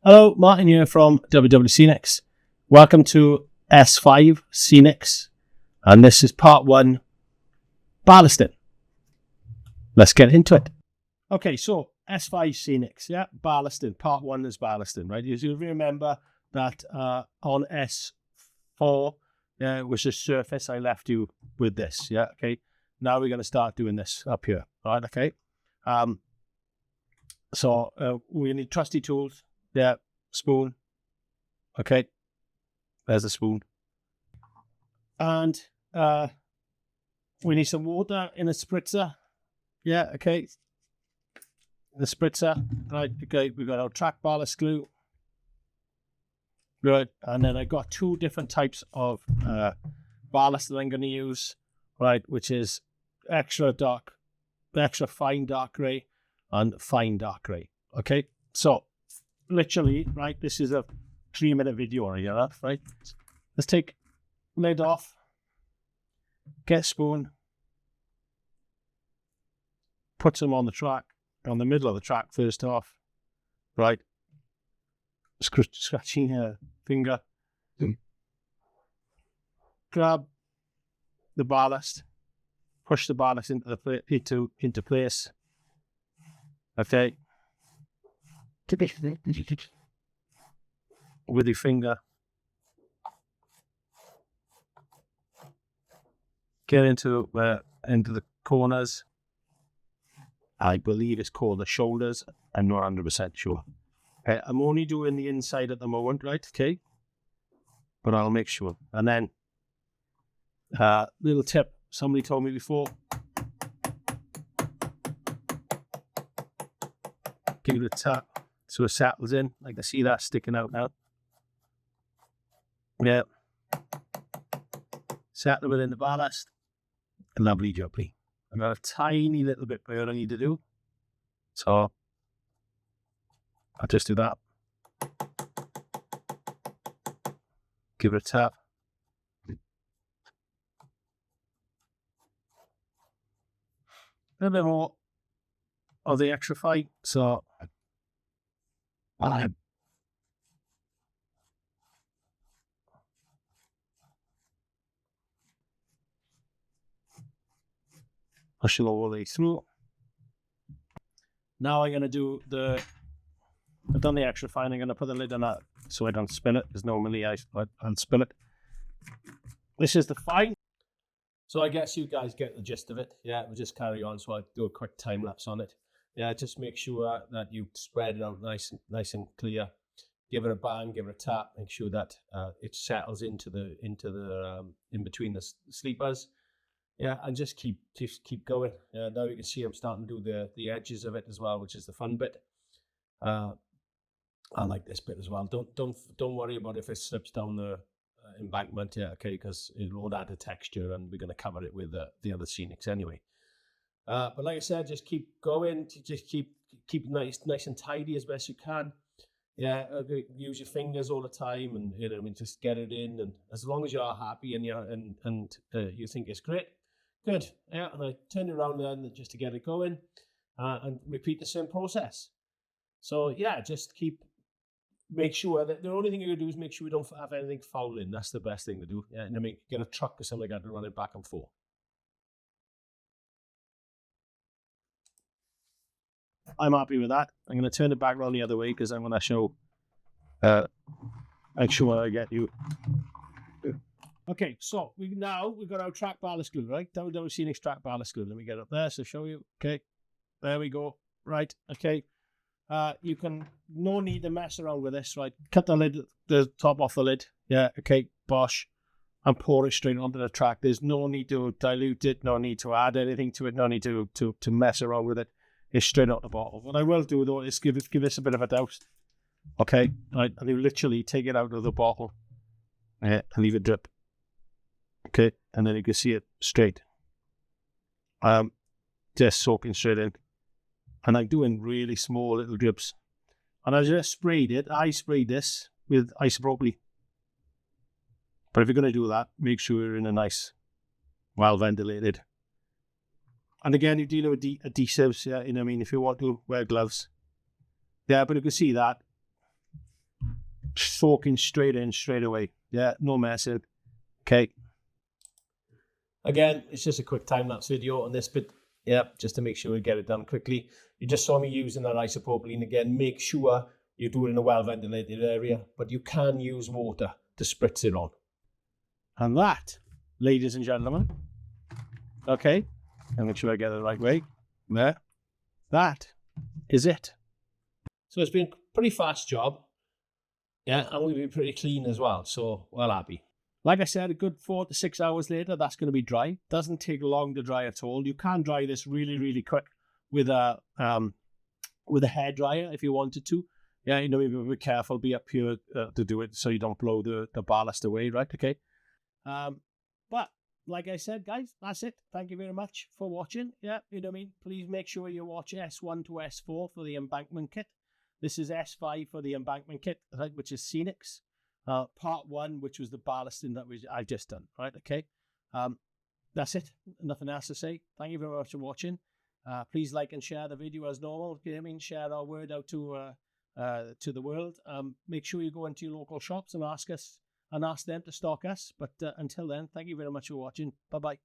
Hello, Martin here from WWScenics. Welcome to S5 Scenics, and this is part 1, ballasting. Let's get into it. Okay, so S5 Scenics, ballasting. Part 1 is ballasting, right? You remember that on S4, which is surface, I left you with this, okay? Now we're going to start doing this up here, right, okay? So we need trusty tools. Yeah, spoon. Okay, there's the spoon. And we need some water in a spritzer. Yeah, okay. The spritzer. Right, okay, we've got our track ballast glue. Right, and then I got 2 different types of ballast that I'm going to use, right, which is extra fine dark gray and fine dark gray. Okay, so literally, right, this is a 3-minute video or right? Let's take lid off, get spoon, put some on the track, on the middle of the track first off, right? Scratching her finger, grab the ballast, push the ballast into place. Okay. With your finger, get into the corners. I believe it's called the shoulders. I'm not 100% sure. Okay, I'm only doing the inside at the moment, right? Okay, but I'll make sure. And then, little tip. Somebody told me before. Give it a tap so it settles in. Like I see that sticking out now. Yeah. Settle within the ballast. Lovely jubbly. I've got a tiny little bit more I need to do. So I'll just do that. Give it a tap. A little bit more of the extra fine. So push it all the way through. Now I'm going to do I've done the extra fine. I'm going to put the lid on that so I don't spill it, because normally I'll spill it. This is the fine. So I guess you guys get the gist of it. Yeah, we'll just carry on. So I'll do a quick time lapse on it. Yeah, just make sure that you spread it out nice and clear. Give it a bang, give it a tap. Make sure that it settles into the in between the sleepers. Yeah, and just keep going. Now you can see I'm starting to do the edges of it as well, which is the fun bit. I like this bit as well. Don't worry about if it slips down the embankment, okay, because it will add a texture, and we're going to cover it with the other scenics anyway. But like I said, just keep going. Just keep nice and tidy as best you can. Yeah, use your fingers all the time, and just get it in. And as long as you're happy and you think it's great, good. Yeah, and I turn it around then just to get it going, and repeat the same process. So yeah, just make sure that the only thing you're gonna do is make sure we don't have anything foul in. That's the best thing to do. Yeah, and then get a truck or something like that to run it back and forth. I'm happy with that. I'm going to turn it back around the other way because I'm going to show. Make sure I get you. Okay, so we've got our track ballast glue, right? WWScenics track ballast glue. Let me get up there so show you. Okay, there we go. Right. Okay. You can no need to mess around with this, right? Cut the top off the lid. Yeah. Okay. Bosh. And pour it straight onto the track. There's no need to dilute it. No need to add anything to it. No need to mess around with it. It's straight out the bottle. What I will do though is give this a bit of a douse. Okay, right, and you literally take it out of the bottle, and leave it drip. Okay, and then you can see it straight. Just soaking straight in, and I'm doing really small little drips. And I just sprayed it. I sprayed this with isopropyl. But if you're going to do that, make sure you're in a nice, well ventilated. And again, you're dealing with adhesives, yeah, if you want to wear gloves. Yeah, but you can see that. soaking straight in, straight away. Yeah, no messing. Okay. Again, it's just a quick time-lapse video on this bit. Yeah, just to make sure we get it done quickly. You just saw me using that isopropylene again. Make sure you do it in a well-ventilated area, but you can use water to spritz it on. And that, ladies and gentlemen, okay, I'll make sure I get it the right way. There. That is it. So it's been a pretty fast job. Yeah, and we've been pretty clean as well, so well happy. Like I said, a good 4 to 6 hours later, that's going to be dry. Doesn't take long to dry at all. You can dry this really, really quick with a hair dryer if you wanted to. Yeah, you know, be careful, be up here to do it so you don't blow the ballast away, right? Okay. But like I said, guys, that's it. Thank you very much for watching. Yeah, you know what I mean? Please make sure you watch S1 to S4 for the embankment kit. This is S5 for the embankment kit, right, which is Scenics. Part 1, which was the ballasting that I've just done, right? Okay. That's it. Nothing else to say. Thank you very much for watching. Please like and share the video as normal. I mean, share our word out to the world. Make sure you go into your local shops and ask them to stock us. But until then, thank you very much for watching. Bye-bye.